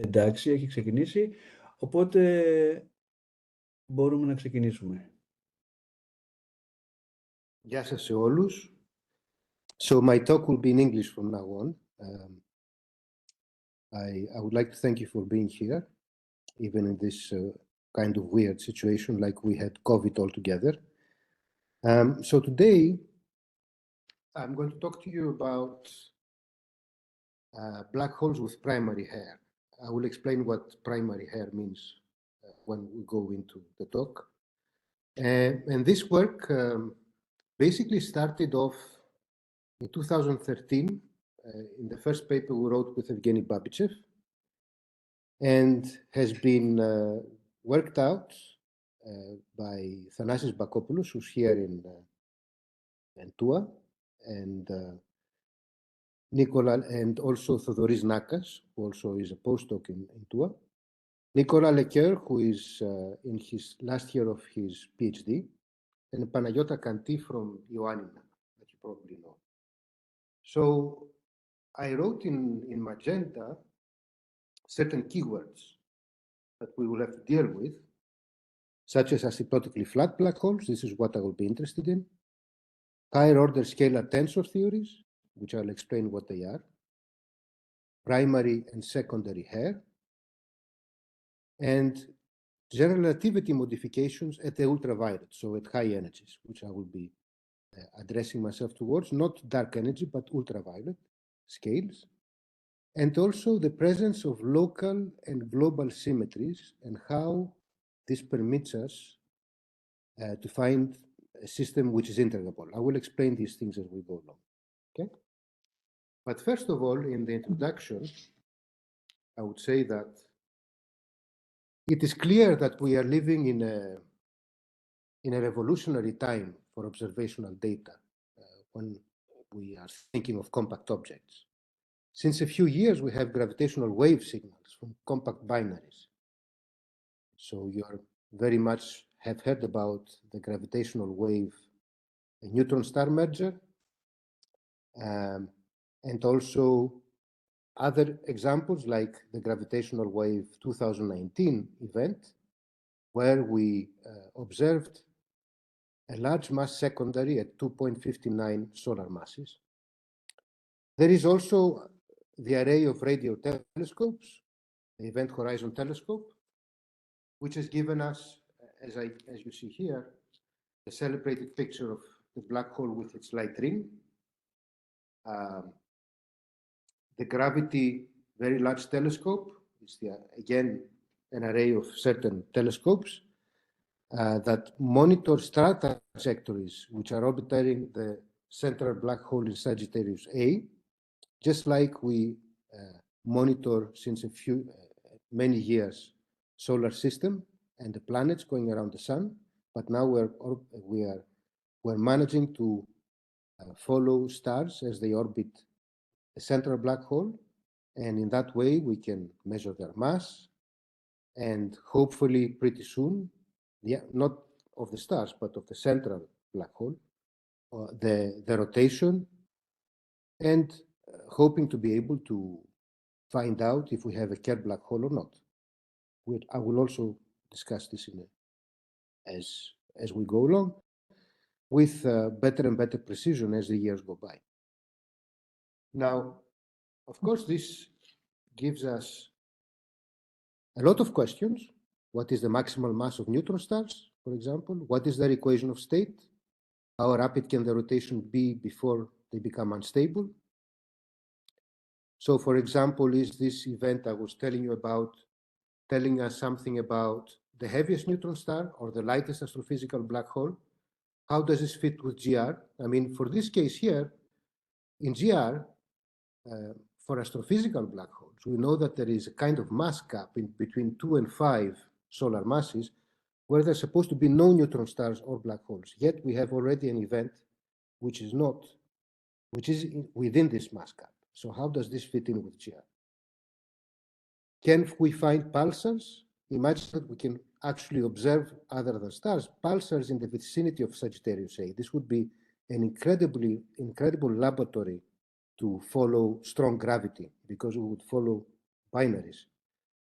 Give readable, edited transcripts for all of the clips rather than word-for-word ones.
Εντάξει, έχει ξεκινήσει, οπότε μπορούμε να ξεκινήσουμε. Γεια σας σε όλους. So my talk will be in English from now on. I would like to thank you for being here, even in this kind of weird situation like we had COVID altogether. So today, I'm going to talk to you about black holes with primary hair. I will explain what primary hair means when we go into the talk. And this work basically started off in 2013 in the first paper we wrote with Evgeny Babichev, and has been worked out by Thanasis Bakopoulos, who's here in TUA, and Nicola, and also Thodoris Nakas, who also is a postdoc in TUA. Nicola Lecoeur, who is in his last year of his PhD, and Panagiotta Kanti from Ioannina, that you probably know. So I wrote in magenta certain keywords that we will have to deal with, such as asymptotically flat black holes. This is what I will be interested in. Higher order scalar tensor theories, which I'll explain what they are. Primary and secondary hair. And general relativity modifications at the ultraviolet, so at high energies, which I will be addressing myself towards, not dark energy, but ultraviolet scales. And also the presence of local and global symmetries and how this permits us to find a system which is integrable. I will explain these things as we go along, okay? But first of all, in the introduction, I would say that it is clear that we are living in a revolutionary time for observational data when we are thinking of compact objects. Since a few years, we have gravitational wave signals from compact binaries. So you are very much have heard about the gravitational wave neutron-star merger, and also other examples like the gravitational wave 2019 event, where we observed a large mass secondary at 2.59 solar masses. There is also the array of radio telescopes, the Event Horizon Telescope, which has given us, as you see here, a celebrated picture of the black hole with its light ring. The Gravity Very Large Telescope is again an array of certain telescopes that monitor star trajectories which are orbiting the central black hole in Sagittarius A, just like we monitor since many years solar system and the planets going around the sun, but now we're managing to follow stars as they orbit the central black hole, and in that way we can measure their mass, and hopefully pretty soon, not of the stars, but of the central black hole, the rotation, and hoping to be able to find out if we have a Kerr black hole or not. I will also discuss this as we go along, with better and better precision as the years go by. Now, of course, this gives us a lot of questions. What is the maximal mass of neutron stars, for example? What is their equation of state? How rapid can the rotation be before they become unstable? So, for example, is this event I was telling you about telling us something about the heaviest neutron star or the lightest astrophysical black hole? How does this fit with GR? I mean, for this case here, in GR, for astrophysical black holes, we know that there is a kind of mass gap between 2 and 5 solar masses where there's supposed to be no neutron stars or black holes. Yet we have already an event which is within this mass gap. So how does this fit in with GR? Can we find pulsars? Imagine that we can actually observe, other than stars, pulsars in the vicinity of Sagittarius A. This would be an incredible laboratory to follow strong gravity, because we would follow binaries.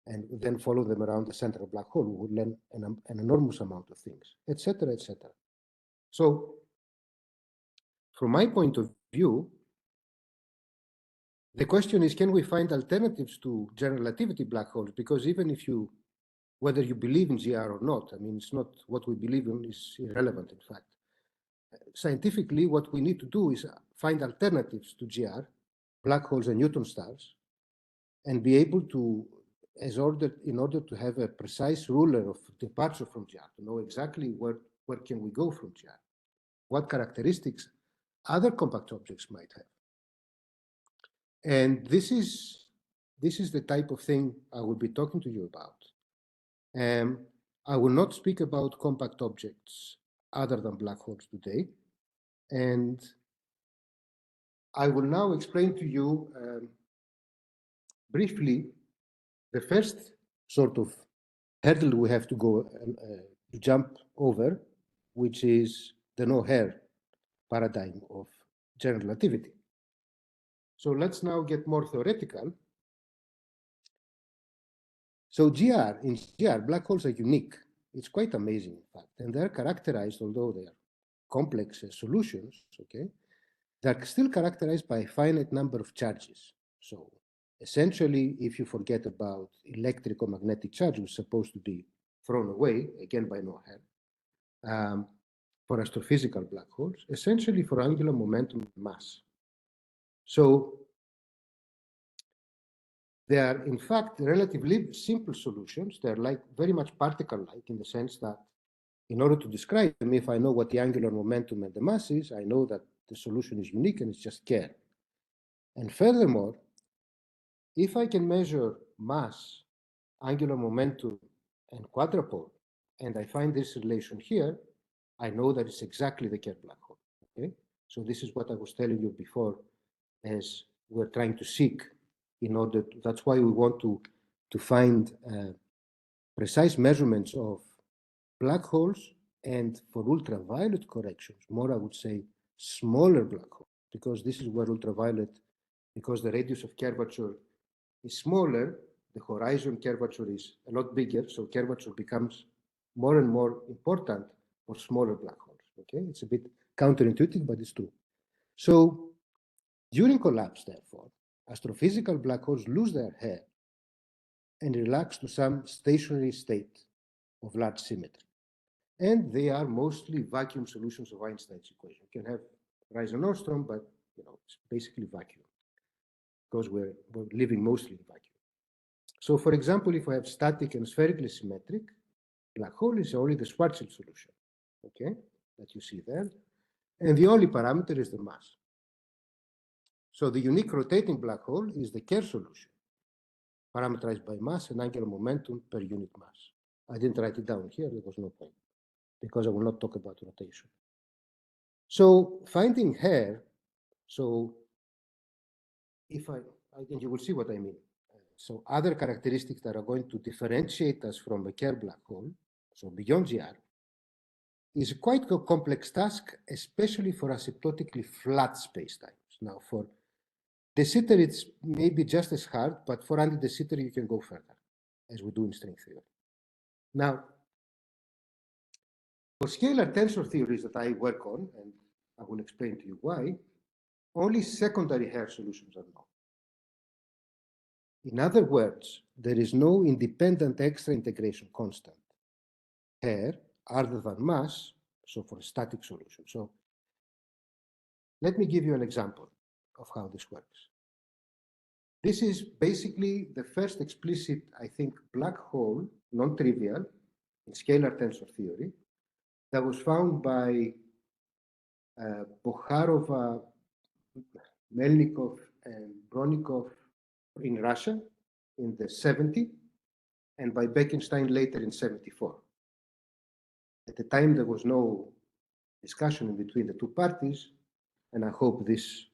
and then follow them around the central black hole, we would learn an enormous amount of things, etc., etc. So, from my point of view, the question is, can we find alternatives to general relativity black holes? Because even if you, whether you believe in GR or not, I mean, it's not what we believe in is irrelevant, in fact. Scientifically, what we need to do is find alternatives to GR, black holes and neutron stars, and be able to, in order to have a precise ruler of departure from GR, to know exactly where can we go from GR, what characteristics other compact objects might have. And this is the type of thing I will be talking to you about. I will not speak about compact objects other than black holes today. And I will now explain to you briefly the first sort of hurdle we have to go to jump over, which is the no-hair paradigm of general relativity. So let's now get more theoretical. So in GR, black holes are unique. It's quite amazing, in fact, and they're characterized, although they are complex solutions, okay, they're still characterized by a finite number of charges. So essentially, if you forget about electric or magnetic charge, which is supposed to be thrown away, again by no-hair, for astrophysical black holes, essentially for angular momentum and mass. So they are, in fact, relatively simple solutions. They're like very much particle-like in the sense that in order to describe them, if I know what the angular momentum and the mass is, I know that the solution is unique and it's just Kerr. And furthermore, if I can measure mass, angular momentum, and quadrupole, and I find this relation here, I know that it's exactly the Kerr black hole. Okay? So this is what I was telling you before, as we're trying to seek in order to, that's why we want to find precise measurements of black holes, and for ultraviolet corrections, more I would say smaller black holes, because this is where ultraviolet, because the radius of curvature is smaller, the horizon curvature is a lot bigger, so curvature becomes more and more important for smaller black holes. Okay, it's a bit counterintuitive, but it's true. So during collapse, therefore, astrophysical black holes lose their hair and relax to some stationary state of large symmetry. And they are mostly vacuum solutions of Einstein's equation. You can have Reisen-Nordstrom, but it's basically vacuum, because we're living mostly in vacuum. So for example, if I have static and spherically symmetric, black hole is only the Schwarzschild solution, okay, that you see there. And the only parameter is the mass. So the unique rotating black hole is the Kerr solution, parameterized by mass and angular momentum per unit mass. I didn't write it down here, there was no point, because I will not talk about rotation. So finding hair, so if I think you will see what I mean. So other characteristics that are going to differentiate us from a Kerr black hole, so beyond GR, is quite a complex task, especially for asymptotically flat spacetimes. Now, for de Sitter, it's maybe just as hard, but for anti-de Sitter, you can go further, as we do in string theory. Now, for scalar tensor theories that I work on, and I will explain to you why, only secondary hair solutions are known. In other words, there is no independent extra integration constant hair other than mass, so for a static solution. So let me give you an example of how this works. This is basically the first explicit, I think, black hole, non-trivial, in scalar tensor theory, that was found by Bokharova, Melnikov, and Bronikov in Russia in the 70s, and by Bekenstein later in 74. At the time, there was no discussion in between the two parties, and I hope this,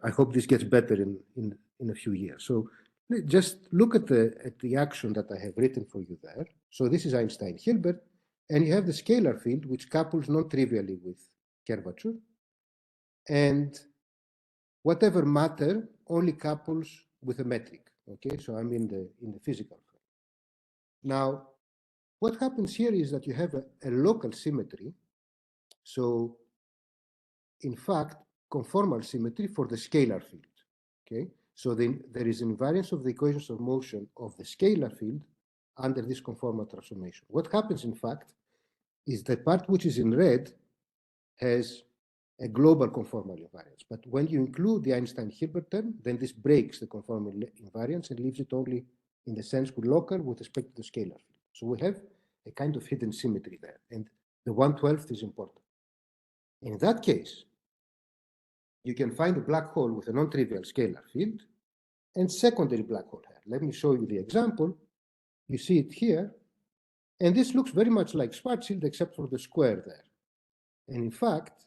I hope this gets better in a few years. So just look at the action that I have written for you there. So this is Einstein-Hilbert, and you have the scalar field, which couples non-trivially with curvature, and whatever matter only couples with a metric, Okay, so I'm in the physical frame. Now, what happens here is that you have a local symmetry. So, in fact, conformal symmetry for the scalar field. Okay, so then there is invariance of the equations of motion of the scalar field under this conformal transformation. What happens, in fact, is the part which is in red has a global conformal invariance. But when you include the Einstein-Hilbert term, then this breaks the conformal invariance and leaves it only in the sense with local with respect to the scalar field. So we have a kind of hidden symmetry there. And the 1/12 is important. In that case, you can find a black hole with a non-trivial scalar field and secondary black hole here. Let me show you the example. You see it here. And this looks very much like Schwarzschild except for the square there. And in fact,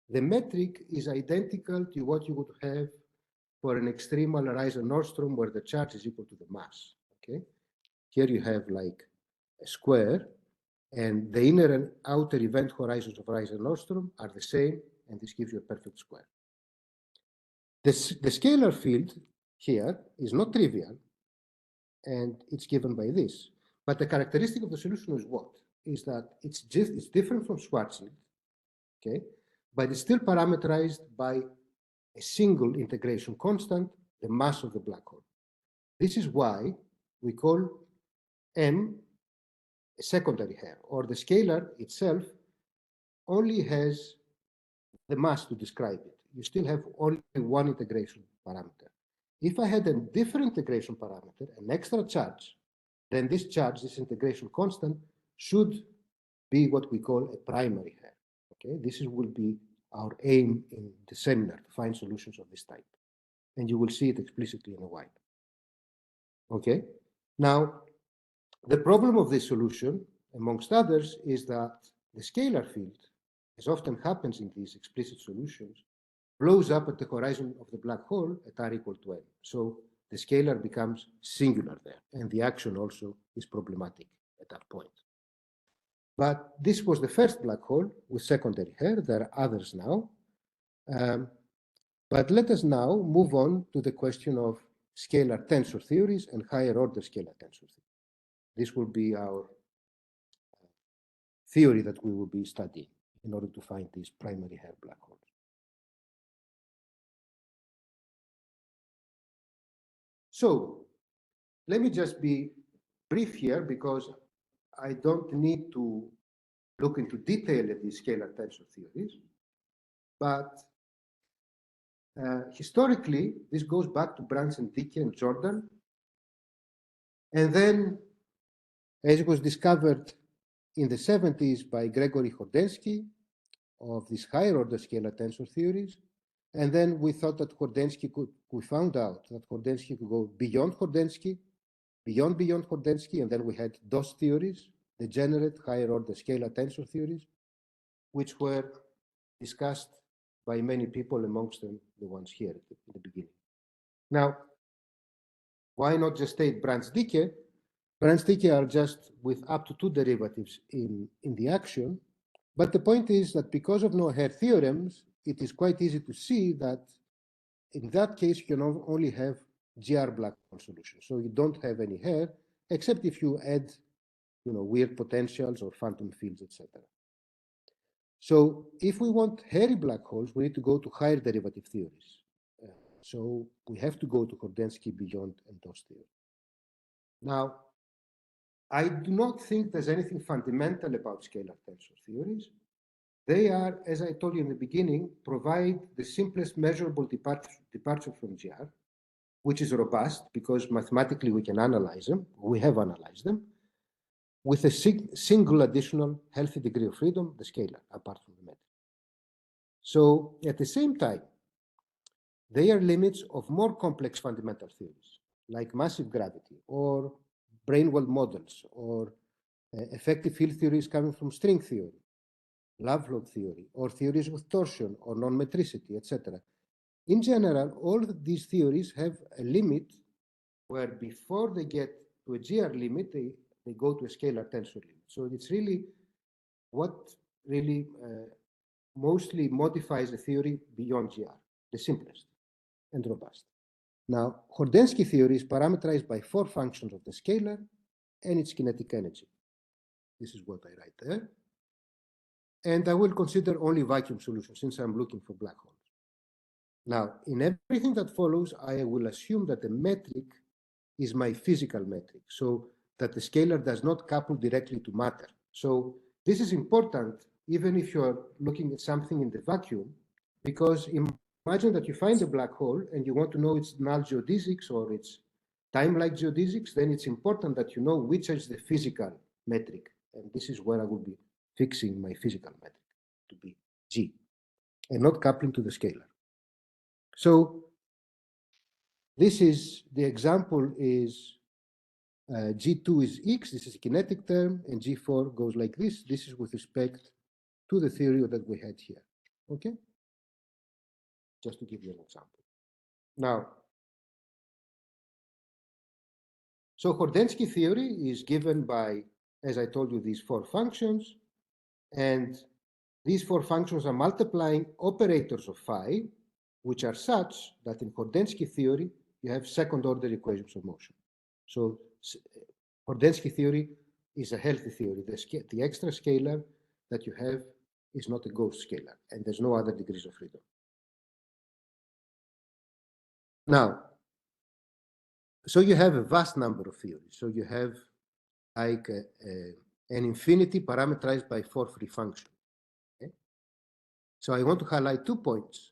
the metric is identical to what you would have for an extremal Horizon-Nordstrom where the charge is equal to the mass. Okay, here you have like a square, and the inner and outer event horizons of Horizon-Nordstrom are the same, and this gives you a perfect square. The scalar field here is not trivial, and it's given by this. But the characteristic of the solution is what? Is that it's different from Schwarzschild, okay? But it's still parameterized by a single integration constant, the mass of the black hole. This is why we call M a secondary hair, or the scalar itself only has the mass to describe it. You still have only one integration parameter. If I had a different integration parameter, an extra charge, then this charge, this integration constant, should be what we call a primary hair. Okay, this will be our aim in the seminar, to find solutions of this type. And you will see it explicitly in a while. Okay, now the problem of this solution, amongst others, is that the scalar field, as often happens in these explicit solutions, blows up at the horizon of the black hole at r equal to n. So the scalar becomes singular there, and the action also is problematic at that point. But this was the first black hole with secondary hair. There are others now. But let us now move on to the question of scalar tensor theories and higher order scalar tensor theories. This will be our theory that we will be studying in order to find these primary hair black holes. So let me just be brief here because I don't need to look into detail at these scalar tensor theories, but historically, this goes back to Branson, Dicke, and Jordan. And then, as it was discovered in the 70s by Gregory Hordensky of these higher order scalar tensor theories, and then we thought that we found out that Hordensky could go beyond Hordensky, beyond Hordensky, and then we had those theories, the degenerate higher order scalar tensor theories, which were discussed by many people, amongst them the ones here at the beginning. Now, why not just take Brands-Dicke? Brands-Dicke are just with up to 2 derivatives in the action, but the point is that because of no hair theorems, it is quite easy to see that in that case, you can only have GR black hole solutions. So you don't have any hair, except if you add, weird potentials or phantom fields, etc. So if we want hairy black holes, we need to go to higher derivative theories. So we have to go to Hordensky, beyond, and those theories. Now, I do not think there's anything fundamental about scalar tensor theories. They are, as I told you in the beginning, provide the simplest measurable departure from GR, which is robust because mathematically we can analyze them. We have analyzed them with a single additional healthy degree of freedom, the scalar, apart from the metric. So at the same time, they are limits of more complex fundamental theories, like massive gravity or brain world models or effective field theories coming from string theory, Lovelock theory, or theories with torsion or non-metricity, etc. In general, all these theories have a limit where before they get to a GR limit, they go to a scalar tensor limit. So it's really what really mostly modifies the theory beyond GR, the simplest and robust. Now, Hordensky theory is parameterized by 4 functions of the scalar and its kinetic energy. This is what I write there. And I will consider only vacuum solutions since I'm looking for black holes. Now, in everything that follows, I will assume that the metric is my physical metric, so that the scalar does not couple directly to matter. So this is important even if you're looking at something in the vacuum, because imagine that you find a black hole and you want to know its null geodesics or its time-like geodesics, then it's important that you know which is the physical metric. And this is where I will be fixing my physical metric to be G, and not coupling to the scalar. So this is, the example is G2 is X, this is a kinetic term, and G4 goes like this. This is with respect to the theory that we had here, okay? Just to give you an example. Now, so Hordensky theory is given by, as I told you, these 4 functions, and these 4 functions are multiplying operators of phi, which are such that in Hordensky theory, you have second-order equations of motion. So Hordensky theory is a healthy theory. The extra scalar that you have is not a ghost scalar, and there's no other degrees of freedom. Now, so you have a vast number of theories. So you have like an infinity parameterized by 4 free functions. Okay? So I want to highlight 2 points.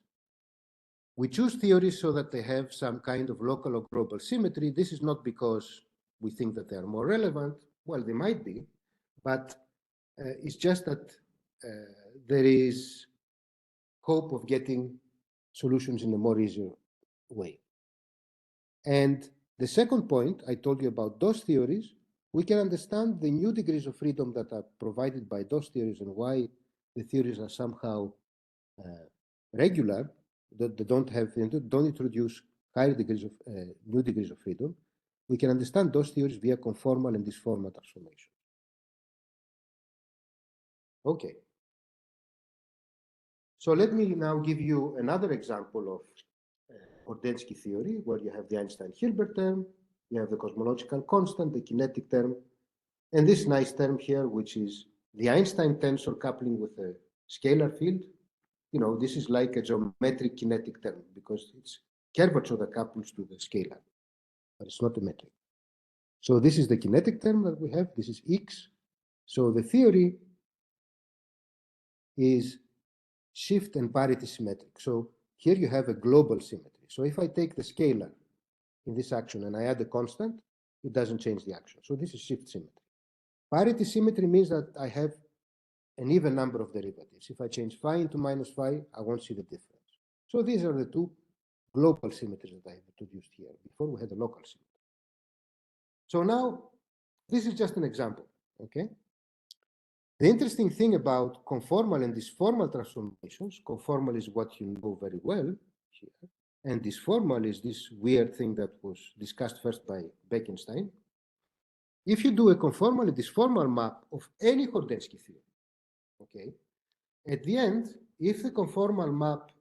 We choose theories so that they have some kind of local or global symmetry. This is not because we think that they are more relevant. Well, they might be, but it's just that there is hope of getting solutions in a more easier way. And the second point, I told you about those theories, we can understand the new degrees of freedom that are provided by those theories and why the theories are somehow regular, that they don't introduce higher degrees of new degrees of freedom. We can understand those theories via conformal and disformal transformation. Okay. So let me now give you another example of Hordensky theory, where you have the Einstein-Hilbert term, you have the cosmological constant, the kinetic term, and this nice term here, which is the Einstein tensor coupling with a scalar field. You know, this is like a geometric kinetic term because it's curvature that couples to the scalar, but it's not a metric. So this is the kinetic term that we have. This is X. So the theory is shift and parity symmetric. So here you have a global symmetry. So if I take the scalar in this action and I add a constant, it doesn't change the action. So this is shift symmetry. Parity symmetry means that I have an even number of derivatives. If I change phi into minus phi, I won't see the difference. So these are the 2 global symmetries that I have introduced here. Before we had a local symmetry. So now, this is just an example, okay? The interesting thing about conformal and disformal transformations, conformal is what you know very well here, and disformal is this weird thing that was discussed first by Bekenstein. If you do a conformal and disformal map of any Hordensky theory, okay, at the end, if the conformal map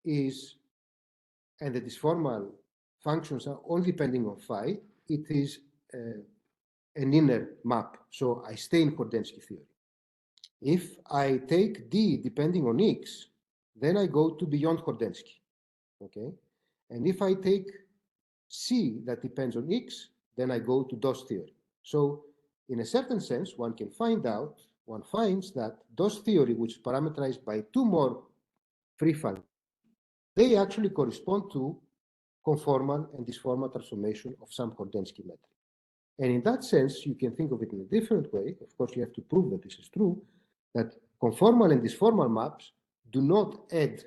is, and the disformal functions are all depending on phi, it is an inner map. So I stay in Hordensky theory. If I take D depending on X, then I go to beyond Hordensky, okay? And if I take C that depends on X, then I go to DOS theory. So in a certain sense, one finds that DOS theory, which is parameterized by 2 more free functions, they actually correspond to conformal and disformal transformation of some Hordensky metric. And in that sense, you can think of it in a different way. Of course, you have to prove that this is true, that conformal and disformal maps do not add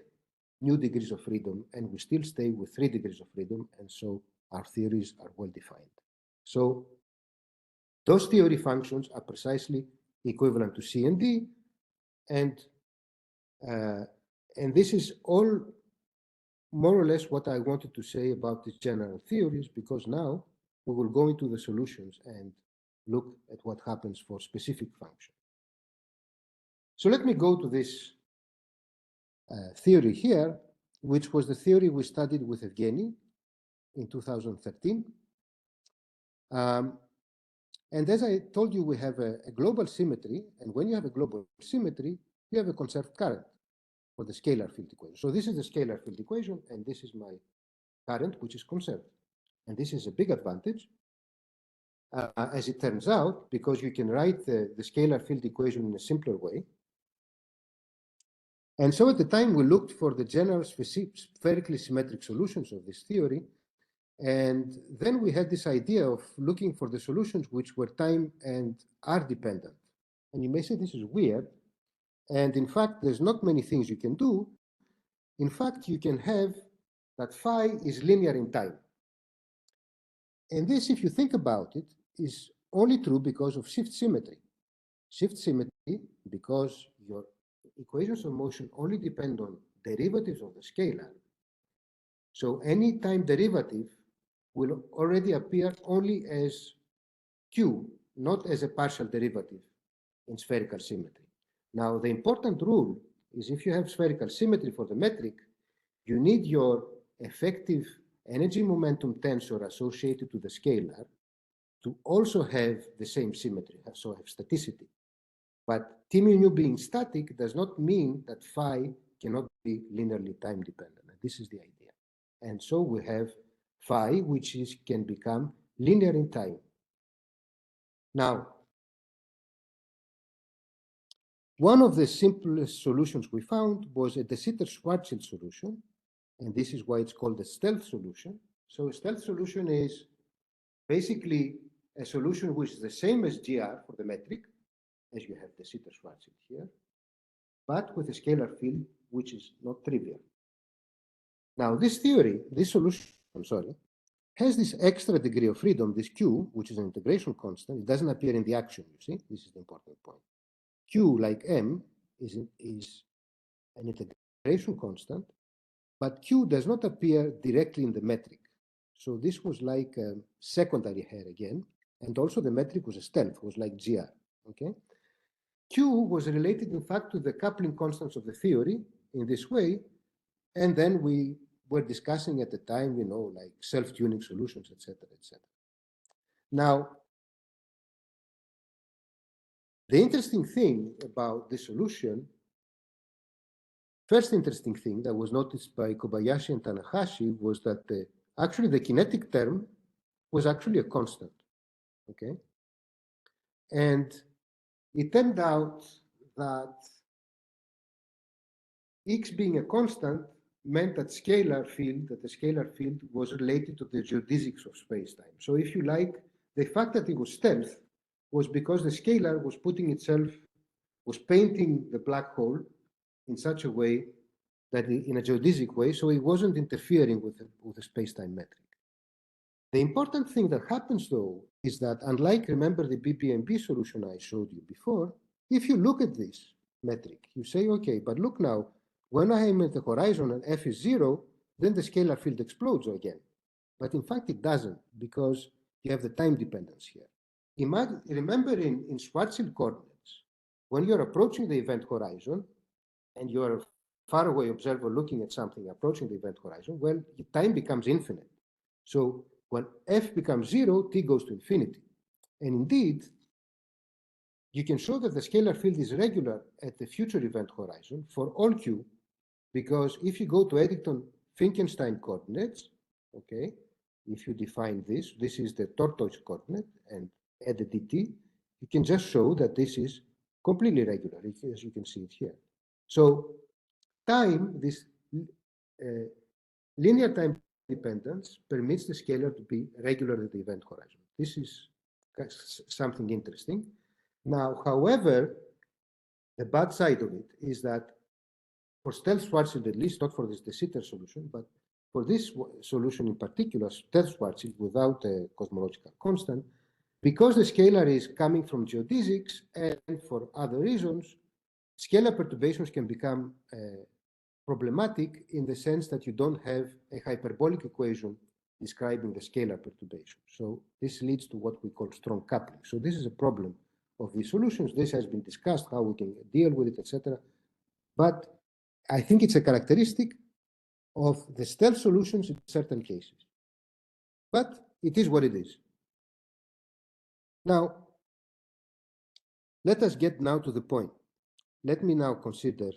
new degrees of freedom, and we still stay with 3 degrees of freedom, and so our theories are well defined. So those theory functions are precisely equivalent to C and D, and this is all more or less what I wanted to say about these general theories, because now we will go into the solutions and look at what happens for specific functions. So let me go to this theory here, which was the theory we studied with Evgeny. in 2013. And as I told you, we have a global symmetry. And when you have a global symmetry, you have a conserved current for the scalar field equation. So this is the scalar field equation, and this is my current, which is conserved. And this is a big advantage, as it turns out, because you can write the scalar field equation in a simpler way. And so at the time, we looked for the general spherically symmetric solutions of this theory. And then we had this idea of looking for the solutions which were time and r dependent. And you may say this is weird. And in fact, there's not many things you can do. In fact, you can have that phi is linear in time. And this, if you think about it, is only true because of shift symmetry. Shift symmetry, because your equations of motion only depend on derivatives of the scalar. So any time derivative will already appear only as q, not as a partial derivative in spherical symmetry. Now, the important rule is if you have spherical symmetry for the metric, you need your effective energy momentum tensor associated to the scalar to also have the same symmetry, so have staticity. But T mu nu being static does not mean that phi cannot be linearly time dependent. And this is the idea. And so we have phi, which can become linear in time. Now, one of the simplest solutions we found was a de Sitter-Schwarzschild solution, and this is why it's called a stealth solution. So a stealth solution is basically a solution which is the same as GR for the metric, as you have the Sitter-Schwarzschild here, but with a scalar field which is not trivial. Now, this theory, this solution, has this extra degree of freedom, this Q, which is an integration constant. It doesn't appear in the action, you see. This is the important point. Q, like M, is an integration constant, but Q does not appear directly in the metric. So this was like a secondary hair again, and also the metric was a stealth, was like GR, okay? Q was related, in fact, to the coupling constants of the theory in this way, and then we were discussing at the time, you know, like self-tuning solutions, etc., etc. Now, the interesting thing about this solution, first interesting thing that was noticed by Kobayashi and Tanahashi was that actually the kinetic term was actually a constant, okay? And it turned out that X being a constant meant that the scalar field was related to the geodesics of space-time. So if you like, the fact that it was stealth was because the scalar was was painting the black hole in such a way that in a geodesic way, so it wasn't interfering with the space-time metric. The important thing that happens though is that unlike, remember the BPMB solution I showed you before, if you look at this metric, you say, okay, but look now, when I am at the horizon and f is 0, then the scalar field explodes again. But in fact, it doesn't, because you have the time dependence here. Remember in Schwarzschild coordinates, when you're approaching the event horizon and you're a faraway observer looking at something approaching the event horizon, well, time becomes infinite. So when f becomes 0, t goes to infinity. And indeed, you can show that the scalar field is regular at the future event horizon for all q, because if you go to Eddington-Finkelstein coordinates, okay, if you define this, this is the tortoise coordinate and add the dt, you can just show that this is completely regular, as you can see it here. So time, this linear time dependence permits the scalar to be regular at the event horizon. This is something interesting. Now, however, the bad side of it is that for stealth Schwarzschild, at least not for this de Sitter solution, but for this solution in particular, stealth Schwarzschild without a cosmological constant, because the scalar is coming from geodesics and for other reasons, scalar perturbations can become problematic in the sense that you don't have a hyperbolic equation describing the scalar perturbation. So this leads to what we call strong coupling. So this is a problem of these solutions. This has been discussed, how we can deal with it, etc. But I think it's a characteristic of the stealth solutions in certain cases. But it is what it is. Now, let us get now to the point. Let me now consider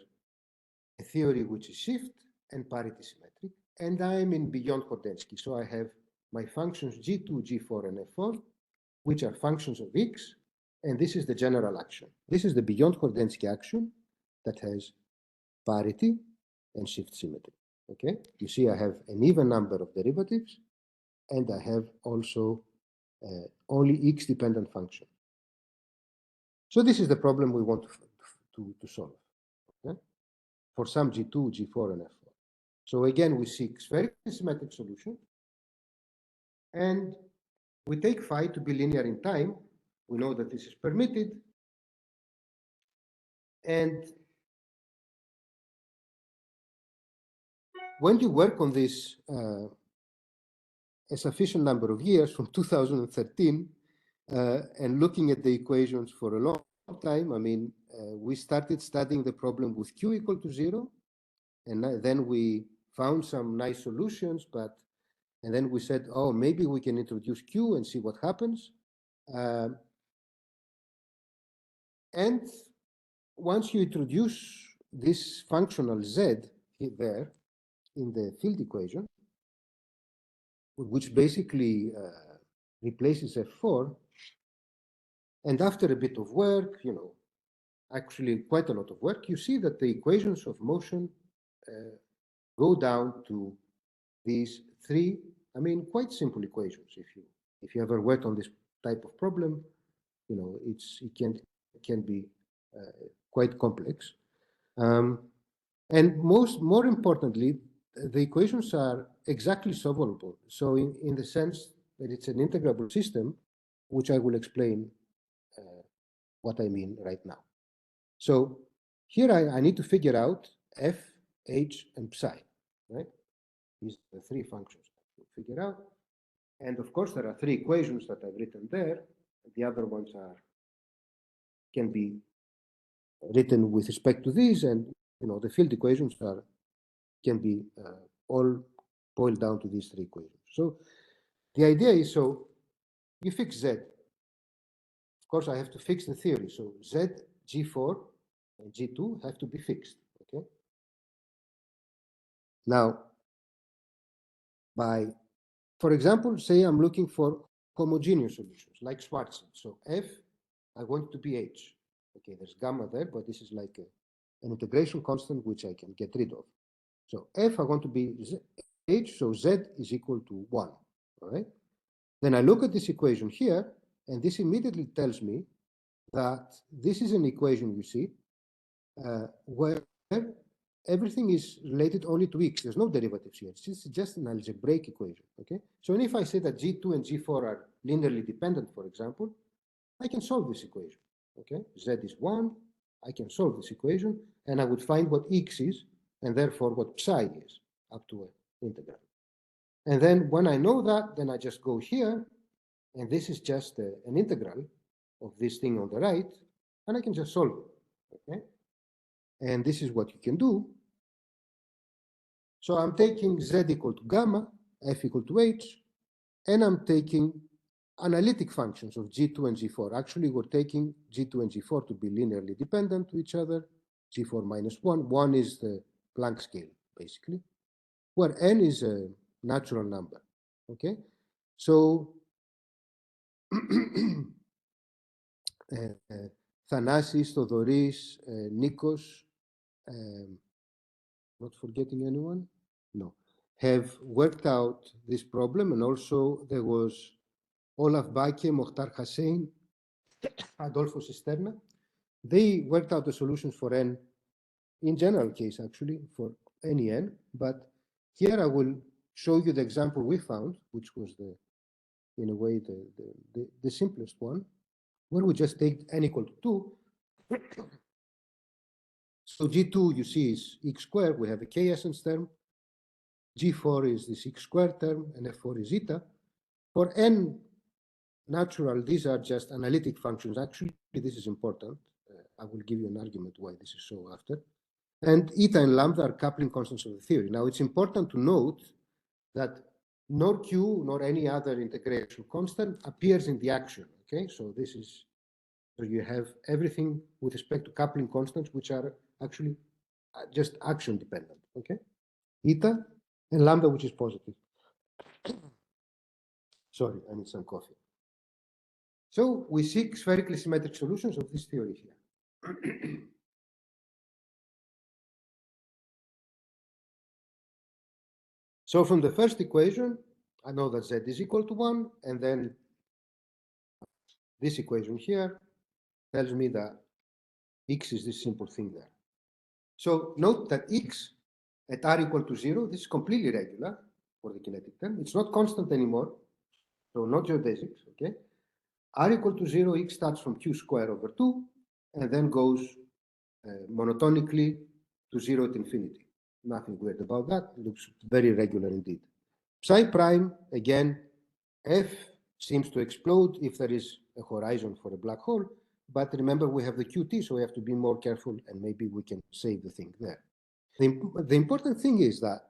a theory which is shift and parity symmetric, and I am in beyond Kordensky. So I have my functions G2, G4, and F4, which are functions of X, and this is the general action. This is the beyond Kordensky action that has parity and shift symmetry. Okay, you see I have an even number of derivatives, and I have also only X dependent function. So this is the problem we want to solve, okay? For some G2, G4, and F4. So again, we seek spherically symmetric solution, and we take phi to be linear in time. We know that this is permitted, and when you work on this a sufficient number of years, from 2013, and looking at the equations for a long time, I mean, we started studying the problem with Q equal to 0, and then we found some nice solutions, and then we said, oh, maybe we can introduce Q and see what happens. And once you introduce this functional Z there in the field equation, which basically replaces F4, and after a bit of work, you know, actually quite a lot of work, you see that the equations of motion go down to these three, I mean, quite simple equations. If you ever worked on this type of problem, you know, it can be quite complex. And more importantly, the equations are exactly solvable. So in the sense that it's an integrable system, which I will explain what I mean right now. So here I need to figure out f, h, and psi, right? These are the three functions to figure out. And of course, there are three equations that I've written there. The other ones can be written with respect to these, and you know the field equations can be all boiled down to these three equations. So the idea is, so you fix Z. Of course, I have to fix the theory. So Z, G4, and G2 have to be fixed. Okay. Now, for example, say I'm looking for homogeneous solutions like Schwarzschild. So F, I want to be H. Okay, there's gamma there, but this is like an integration constant which I can get rid of. So F, I want to be H, so Z is equal to 1. All right. Then I look at this equation here, and this immediately tells me that this is an equation, you see, where everything is related only to X. There's no derivatives here. It's just an algebraic equation. Okay. So if I say that G2 and G4 are linearly dependent, for example, I can solve this equation. Okay. Z is 1. I can solve this equation, and I would find what X is, and therefore what psi is up to an integral. And then when I know that, then I just go here, and this is just an integral of this thing on the right, and I can just solve it. Okay. And this is what you can do. So I'm taking Z equal to gamma, F equal to H, and I'm taking analytic functions of G2 and G4. Actually, we're taking G2 and G4 to be linearly dependent to each other. G4 minus 1. 1 is the Planck scale, basically, where n is a natural number. Okay? So Thanasis, Thodoris, Nikos, not forgetting anyone? No. Have worked out this problem, and also there was Olaf Bake, Mokhtar Hussain, Adolfo Cisterna. They worked out the solutions for n, in general case actually, for any n, but here I will show you the example we found, which was in a way the simplest one, where we just take n equal to 2. So G2, you see, is x squared. We have a k essence term. G4 is this x squared term, and F4 is eta. For n natural, these are just analytic functions. Actually, this is important. I will give you an argument why this is so after. And eta and lambda are coupling constants of the theory. Now, it's important to note that nor Q nor any other integration constant appears in the action. Okay, so this is, so you have everything with respect to coupling constants, which are actually just action dependent. Okay, eta and lambda, which is positive. Sorry, I need some coffee. So we seek spherically symmetric solutions of this theory here. So from the first equation, I know that z is equal to 1, and then this equation here tells me that x is this simple thing there. So note that x at r equal to 0, this is completely regular for the kinetic term. It's not constant anymore, so not geodesics, okay? R equal to 0, x starts from q squared over 2, and then goes monotonically to 0 at infinity. Nothing weird about that. It looks very regular indeed. Psi prime, again, F seems to explode if there is a horizon for a black hole. But remember, we have the QT, so we have to be more careful, and maybe we can save the thing there. The important thing is that,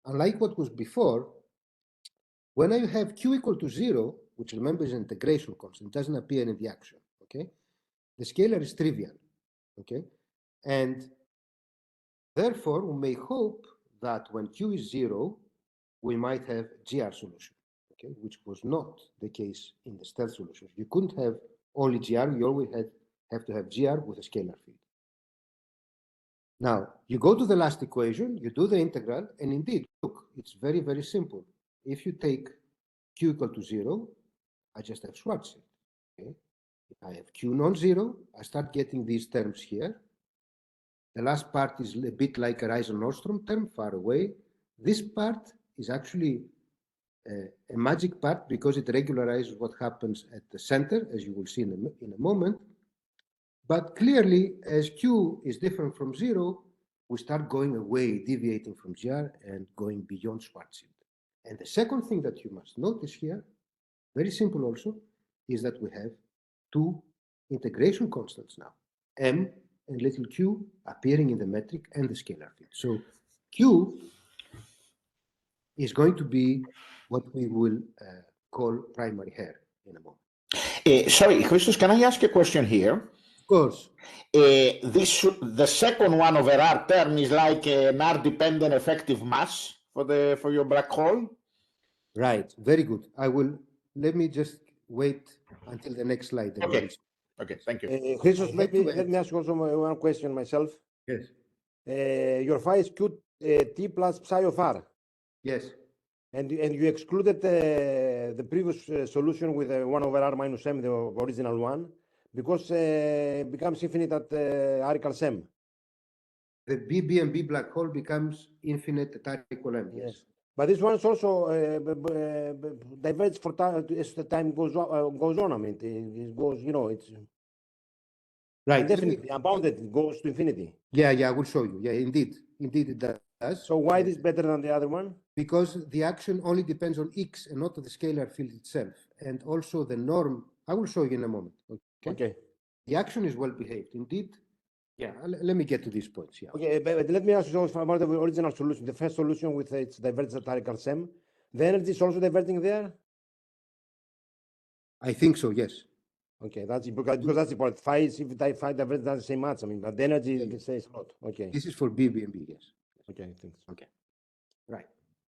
unlike what was before, when I have Q equal to 0, which remember is an integration constant, doesn't appear in the action, okay? The scalar is trivial, okay? And therefore, we may hope that when Q is 0, we might have GR solution, okay? Which was not the case in the stealth solutions. You couldn't have only GR, you always have to have GR with a scalar field. Now, you go to the last equation, you do the integral, and indeed, look, it's very, very simple. If you take Q equal to 0, I just have Schwarzschild, okay? If I have Q non-zero, I start getting these terms here. The last part is a bit like a Reisen-Nordstrom term, far away. This part is actually a magic part because it regularizes what happens at the center, as you will see in a moment. But clearly, as Q is different from 0, we start going away, deviating from GR and going beyond Schwarzschild. And the second thing that you must notice here, very simple also, is that we have two integration constants now, M and little q appearing in the metric and the scalar field. So Q is going to be what we will call primary hair in a moment. Sorry, Christos, can I ask a question here? Of course. The second one over R term is like an R-dependent effective mass for your black hole? Right, very good. Let me just wait until the next slide. Okay, okay, thank you. Christos, let me ask you also one question myself. Yes. Your phi is Q T plus psi of R. Yes. And you excluded the previous solution with 1 over R minus M, the original one, because it becomes infinite at R equals M. The BB&B black hole becomes infinite at R equal M, yes. But this one is also diverges for time as the time goes on. I mean, it goes, it's right. Indefinitely, unbounded, it goes to infinity. Yeah, I will show you. Yeah, indeed it does. So why this better than the other one? Because the action only depends on x and not the scalar field itself. And also the norm, I will show you in a moment. Okay. The action is well behaved. Indeed. Yeah, let me get to these points. Yeah. Okay, but let me ask you about the original solution. The first solution with its divergence at R equals M. The energy is also diverging there? I think so, yes. Okay, that's because that's important. Phi divergence doesn't say much. I mean, but the energy says a lot. Okay. This is for BB&B, yes. Okay, thanks. Okay. Right.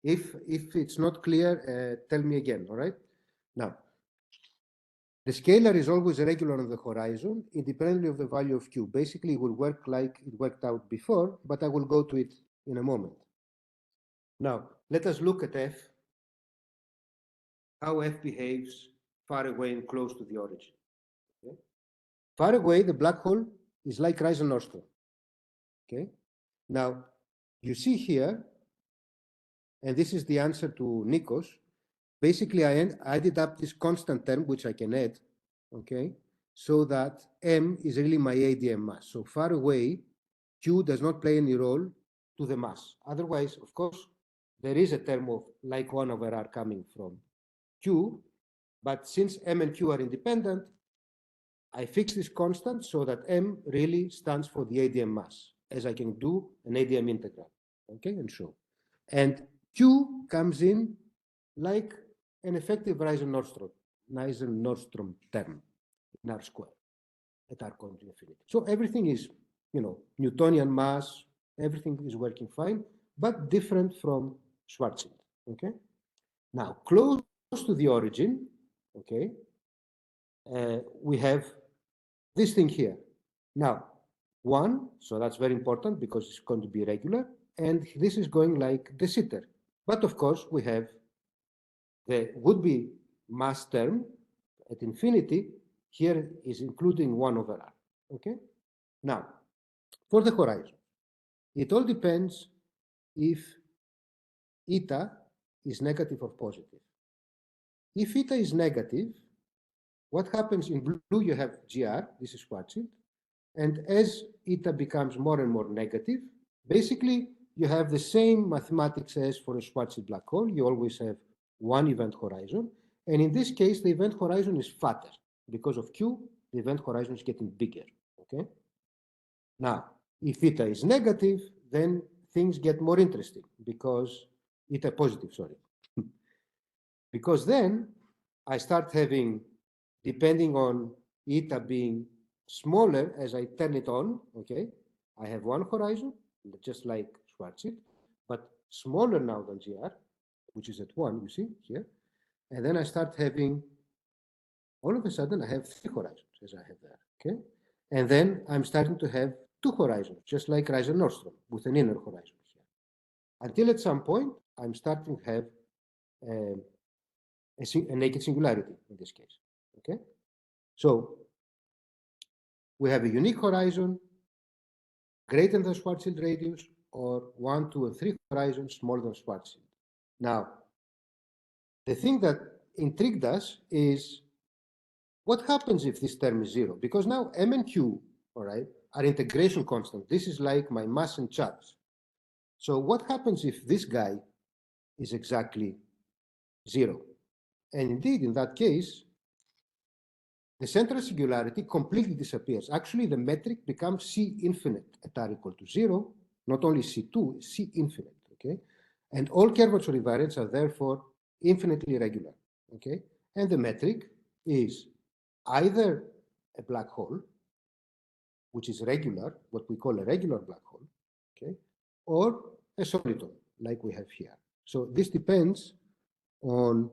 If it's not clear, tell me again, all right? Now, the scalar is always regular on the horizon, independently of the value of Q. Basically, it will work like it worked out before, but I will go to it in a moment. Now, let us look at F, how F behaves far away and close to the origin. Okay? Far away, the black hole is like Reisen-Nordstrom. Okay? Now, you see here, and this is the answer to Nikos. Basically, I added up this constant term, which I can add, okay, so that M is really my ADM mass. So far away, Q does not play any role to the mass. Otherwise, of course, there is a term of like 1 over R coming from Q, but since M and Q are independent, I fix this constant so that M really stands for the ADM mass, as I can do an ADM integral, okay, and show. And Q comes in like an effective Nordstrom term in R square at R going to infinity. So everything is, Newtonian mass, everything is working fine, but different from Schwarzschild, okay? Now, close to the origin, okay, we have this thing here. Now, 1, so that's very important because it's going to be regular, and this is going like de Sitter. But of course, we have the would-be mass term at infinity. Here is including 1 over R, okay? Now, for the horizon, it all depends if eta is negative or positive. If eta is negative, what happens in blue, you have GR, this is Schwarzschild, and as eta becomes more and more negative, basically you have the same mathematics as for a Schwarzschild black hole. You always have one event horizon, and in this case, the event horizon is fatter. Because of Q, the event horizon is getting bigger, okay? Now, if eta is negative, then things get more interesting because eta positive, sorry. Because then I start having, depending on eta being smaller as I turn it on, okay, I have one horizon, just like Schwarzschild, but smaller now than GR, which is at 1, you see here. And then I start having, all of a sudden, I have 3 horizons as I have there, okay? And then I'm starting to have 2 horizons, just like Nordstrom, with an inner horizon here. Until at some point, I'm starting to have a naked singularity in this case, okay? So we have a unique horizon greater than Schwarzschild radius, or 1, 2, and 3 horizons smaller than Schwarzschild. Now, the thing that intrigued us is what happens if this term is 0? Because now M and Q, all right, are integration constant. This is like my mass and charge. So what happens if this guy is exactly 0? And indeed, in that case, the central singularity completely disappears. Actually, the metric becomes C infinite at R equal to 0, not only C2, C infinite, okay? And all curvature invariants are therefore infinitely regular, okay? And the metric is either a black hole, which is regular, what we call a regular black hole, okay? Or a soliton, like we have here. So this depends on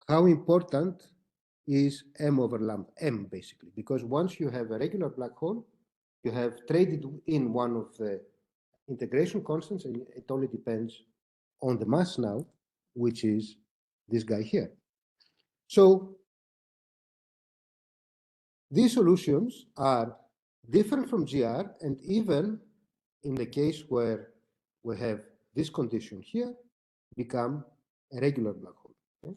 how important is M over lambda, M basically, because once you have a regular black hole, you have traded in one of the integration constants, and it only depends on the mass now, which is this guy here. So these solutions are different from GR, and even in the case where we have this condition here, become a regular black hole. Okay?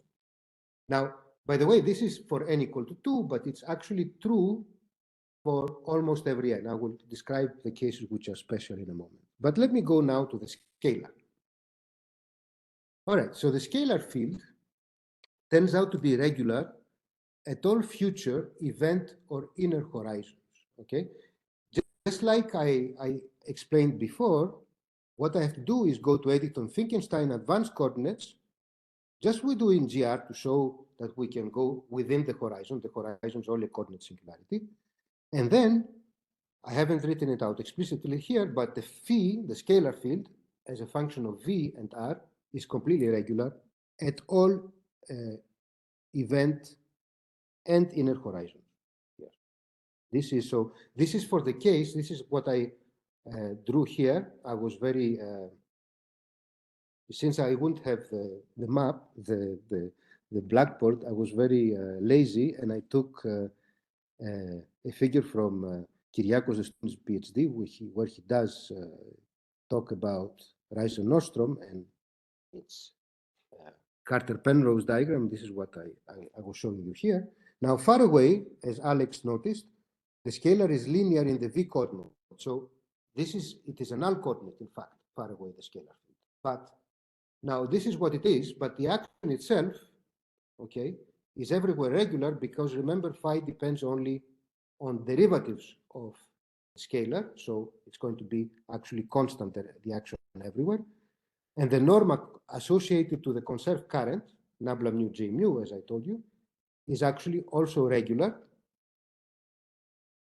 Now, by the way, this is for n equal to 2, but it's actually true for almost every n. I will describe the cases which are special in a moment. But let me go now to the scalar. All right, so the scalar field turns out to be regular at all future event or inner horizons, okay? Just like I explained before, what I have to do is go to Eddington-Finkelstein advanced coordinates, just we do in GR to show that we can go within the horizon is only a coordinate singularity. And then, I haven't written it out explicitly here, but the phi, the scalar field, as a function of V and R, is completely regular at all event and inner horizon. Here. This is for the case, this is what I drew here. I was very, since I wouldn't have the map, the blackboard, I was very lazy, and I took a figure from Kyriakos, the student's PhD, where he does talk about Nordstrom, and it's Carter-Penrose diagram. This is what I was showing you here. Now, far away, as Alex noticed, the scalar is linear in the V coordinate. So it is a null coordinate, in fact, far away, the scalar field. But now this is what it is, but the action itself, okay, is everywhere regular because remember, phi depends only on derivatives of scalar. So it's going to be actually constant, the action everywhere. And the norm associated to the conserved current, nabla mu j mu, as I told you, is actually also regular.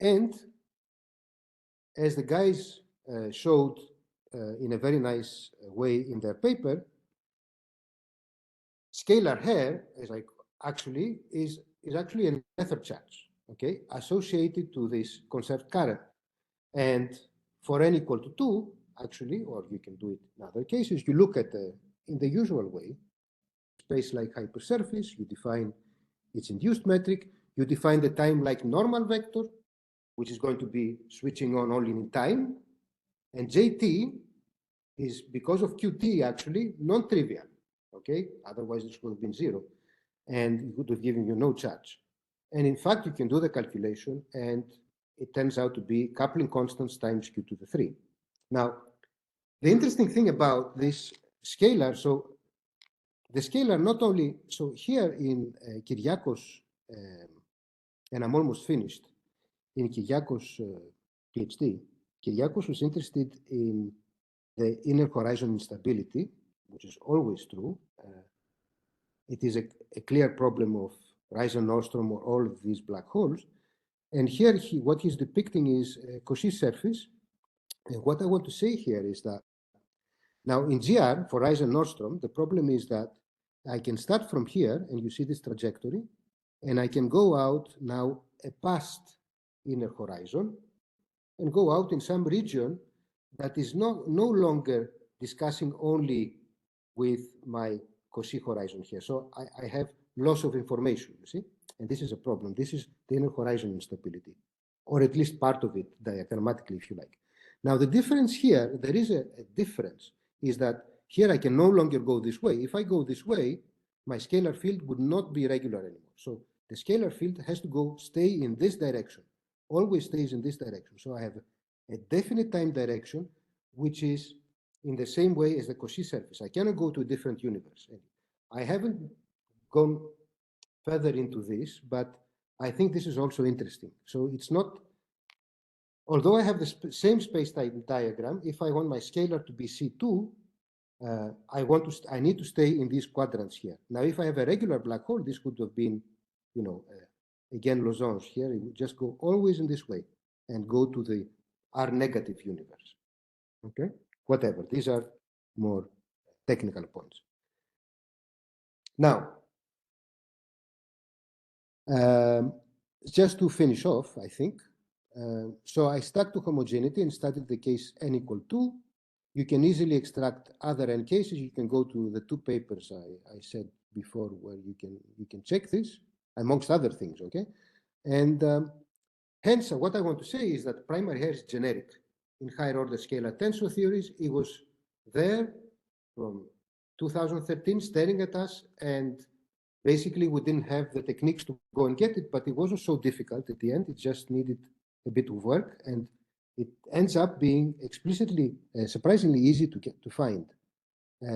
And as the guys showed in a very nice way in their paper, scalar hair is actually a nether charge, okay, associated to this conserved current. And for n equal to 2, actually, or you can do it in other cases, you look at in the usual way, space like hypersurface, you define its induced metric, you define the time like normal vector, which is going to be switching on only in time, and Jt is, because of Qt, actually non-trivial, okay? Otherwise, it would have been 0, and it would have given you no charge. And in fact, you can do the calculation, and it turns out to be coupling constants times q to the 3. Now, the interesting thing about this scalar, so the scalar not only, so here in Kyriakos, and I'm almost finished, in Kyriakos' PhD, Kyriakos was interested in the inner horizon instability, which is always true. It is a clear problem of Rising-Nordstrom or all of these black holes. And here, what he's depicting is a Cauchy surface. And what I want to say here is that now in GR, for Rising-Nordstrom, the problem is that I can start from here, and you see this trajectory, and I can go out now past inner horizon and go out in some region that is no longer discussing only with my Cauchy horizon here. So I have loss of information, you see? And this is a problem. This is the inner horizon instability, or at least part of it, diagrammatically, if you like. Now, the difference here, there is a difference, is that here I can no longer go this way. If I go this way, my scalar field would not be regular anymore. So the scalar field has to stay in this direction, always stays in this direction. So I have a definite time direction, which is in the same way as the Cauchy surface. I cannot go to a different universe. I haven't gone further into this, but I think this is also interesting. So it's not, although I have the same space-time diagram, if I want my scalar to be C2, I need to stay in these quadrants here. Now, if I have a regular black hole, this would have been, you know, again, Lozans here. It would just go always in this way and go to the R negative universe. Okay, whatever. These are more technical points. Now, just to finish off, I think. So I stuck to homogeneity and studied the case n equal 2. You can easily extract other n cases. You can go to the 2 papers I said before where you can check this, amongst other things, okay? And hence, what I want to say is that primary hair is generic. In higher order scalar tensor theories, it was there from 2013 staring at us, and basically we didn't have the techniques to go and get it, but it wasn't so difficult at the end. It just needed a bit of work, and it ends up being explicitly surprisingly easy to find,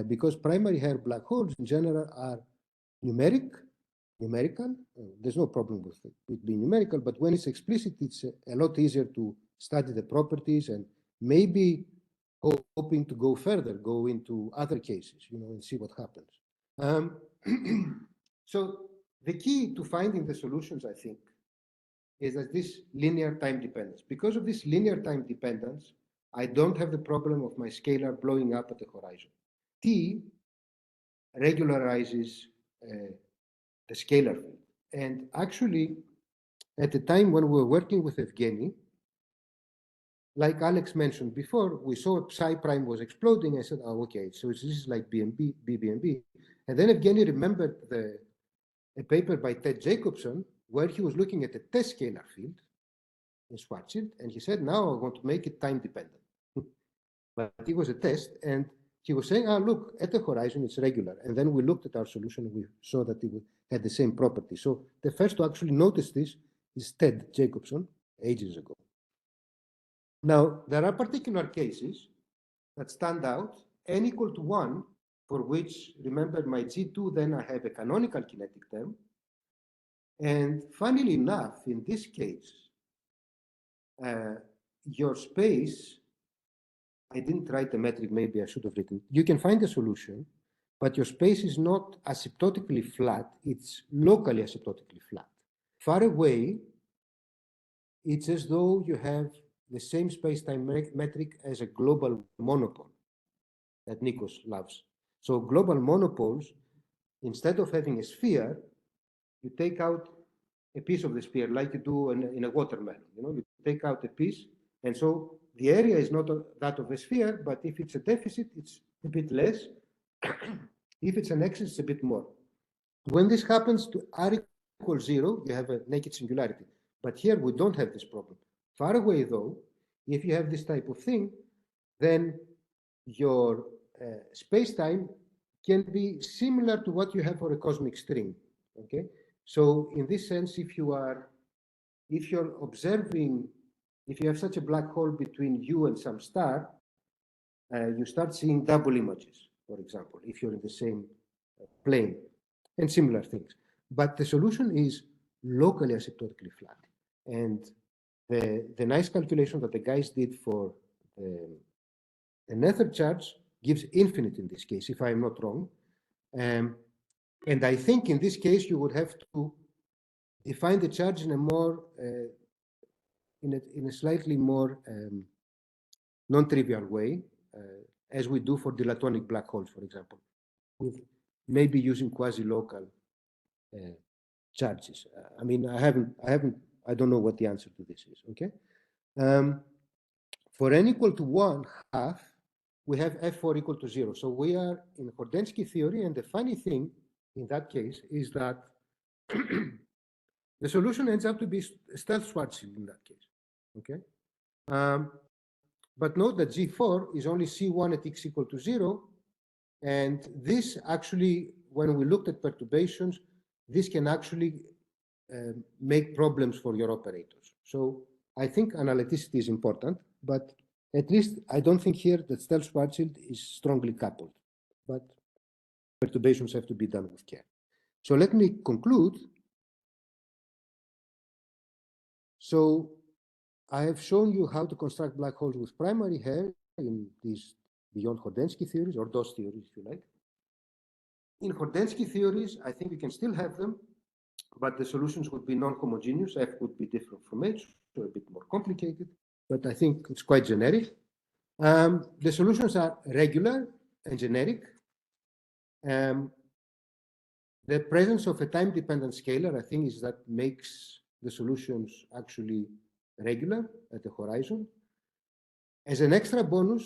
because primary hair black holes in general are numerical. There's no problem with it being numerical, but when it's explicit, it's a lot easier to study the properties and maybe hoping to go further, go into other cases, you know, and see what happens. So the key to finding the solutions, I think, is that this linear time dependence. Because of this linear time dependence, I don't have the problem of my scalar blowing up at the horizon. T regularizes the scalar field. And actually, at the time when we were working with Evgeny, like Alex mentioned before, we saw psi prime was exploding. I said, oh, okay, so this is like BBNB. And then Evgeny remembered a paper by Ted Jacobson where he was looking at the test scalar field in Schwarzschild, and he said, now I want to make it time dependent. But it was a test, and he was saying, look, at the horizon, it's regular. And then we looked at our solution, and we saw that it had the same property. So the first to actually notice this is Ted Jacobson, ages ago. Now, there are particular cases that stand out, n equal to 1, for which, remember, my G2, then I have a canonical kinetic term. And funnily enough, in this case, your space I didn't write the metric, maybe I should have written. You can find a solution, but your space is not asymptotically flat, it's locally asymptotically flat. Far away, it's as though you have the same space-time metric as a global monopole that Nikos loves. So global monopoles, instead of having a sphere, you take out a piece of the sphere like you do in a watermelon. You take out a piece, and so the area is not that of a sphere, but if it's a deficit, it's a bit less. If it's an excess, it's a bit more. When this happens to r equals 0, you have a naked singularity. But here we don't have this problem. Far away, though, if you have this type of thing, then your space-time can be similar to what you have for a cosmic string. Okay, so in this sense, if you're observing, if you have such a black hole between you and some star, you start seeing double images, for example, if you're in the same plane, and similar things. But the solution is locally asymptotically flat. And the nice calculation that the guys did for the nether charge gives infinite in this case, if I'm not wrong. And I think in this case, you would have to define the charge in a more, in a slightly more non-trivial way, as we do for dilatonic black holes, for example, with maybe using quasi-local charges. I mean, I don't know what the answer to this is. Okay. For n equal to 1/2, we have f4 equal to 0. So we are in Hordensky theory, and the funny thing in that case is that the solution ends up to be stealth Schwarzschild in that case. Okay. But note that G4 is only C1 at x equal to 0. And this actually, when we looked at perturbations, this can actually make problems for your operators. So I think analyticity is important, but at least I don't think here that stealth Schwarzschild is strongly coupled, but perturbations have to be done with care. So let me conclude. So I have shown you how to construct black holes with primary hair in these beyond Hordensky theories, or those theories, if you like. In Hordensky theories, I think we can still have them, but the solutions would be non-homogeneous. F would be different from H, so a bit more complicated, but I think it's quite generic. The solutions are regular and generic. The presence of a time-dependent scalar, I think, is that makes the solutions actually regular at the horizon. As an extra bonus,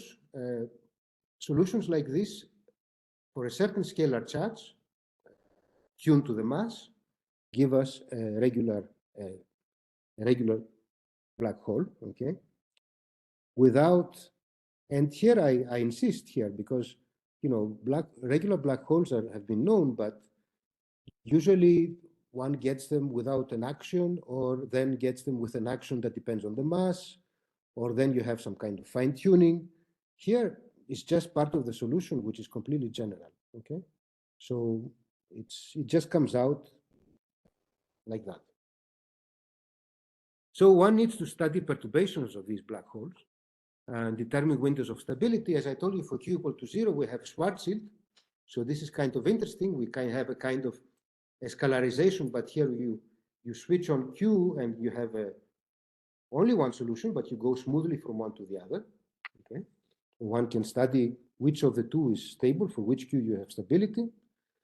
solutions like this for a certain scalar charge tuned to the mass give us a regular black hole, okay? Without, and here I insist here because, you know, regular black holes have been known, but usually one gets them without an action, or then gets them with an action that depends on the mass, or then you have some kind of fine tuning. Here is just part of the solution, which is completely general, okay? So it just comes out like that. So one needs to study perturbations of these black holes and determine windows of stability. As I told you, for Q equal to 0, we have Schwarzschild. So this is kind of interesting. We can have a kind of a scalarization, but here you switch on Q and you have only one solution, but you go smoothly from one to the other. Okay, one can study which of the two is stable, for which Q you have stability.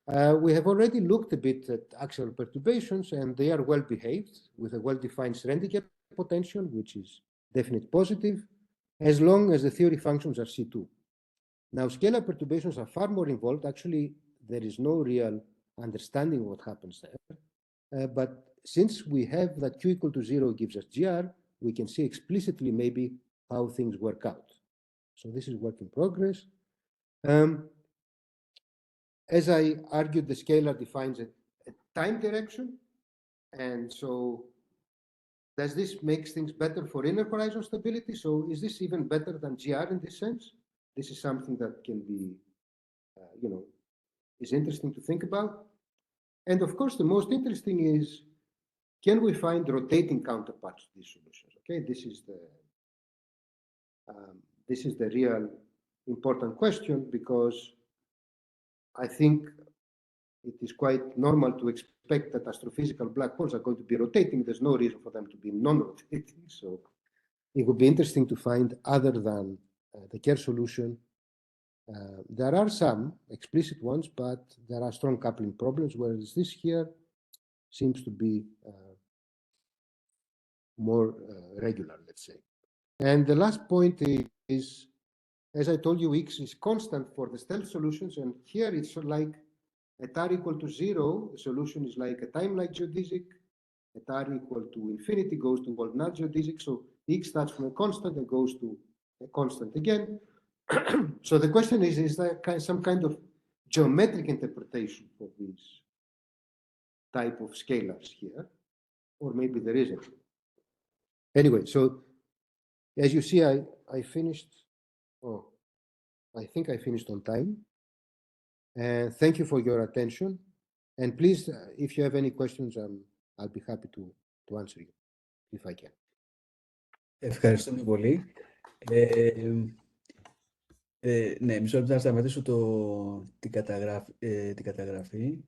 We have already looked a bit at axial perturbations, and they are well behaved with a well-defined Schrödinger potential, which is definite positive, as long as the theory functions are C2. Now, scalar perturbations are far more involved. Actually, there is no real understanding of what happens there. But since we have that Q equal to 0 gives us GR, we can see explicitly maybe how things work out. So this is work in progress. As I argued, the scalar defines a time direction. And so does this make things better for inner horizon stability? So is this even better than GR in this sense? This is something that can be, is interesting to think about. And of course, the most interesting is, can we find rotating counterparts to these solutions? Okay, this is this is the real important question, because I think it is quite normal to expect that astrophysical black holes are going to be rotating. There's no reason for them to be non-rotating. So it would be interesting to find, other than the Kerr solution, there are some explicit ones, but there are strong coupling problems, whereas this here seems to be more regular, let's say. And the last point is, as I told you, X is constant for the stealth solutions, and here it's like at r equal to 0, the solution is like a time-like geodesic. At r equal to infinity goes to Waldner geodesic. So X starts from a constant and goes to a constant again. So the question is there some kind of geometric interpretation for this type of scalars here? Or maybe there isn't. Anyway, so as you see, I finished. Oh, I think I finished on time. And thank you for your attention. And please, if you have any questions, I'll be happy to answer you, if I can. Ευχαριστούμε πολύ. Ναι, μισό λεπτό να σταματήσω την καταγραφή.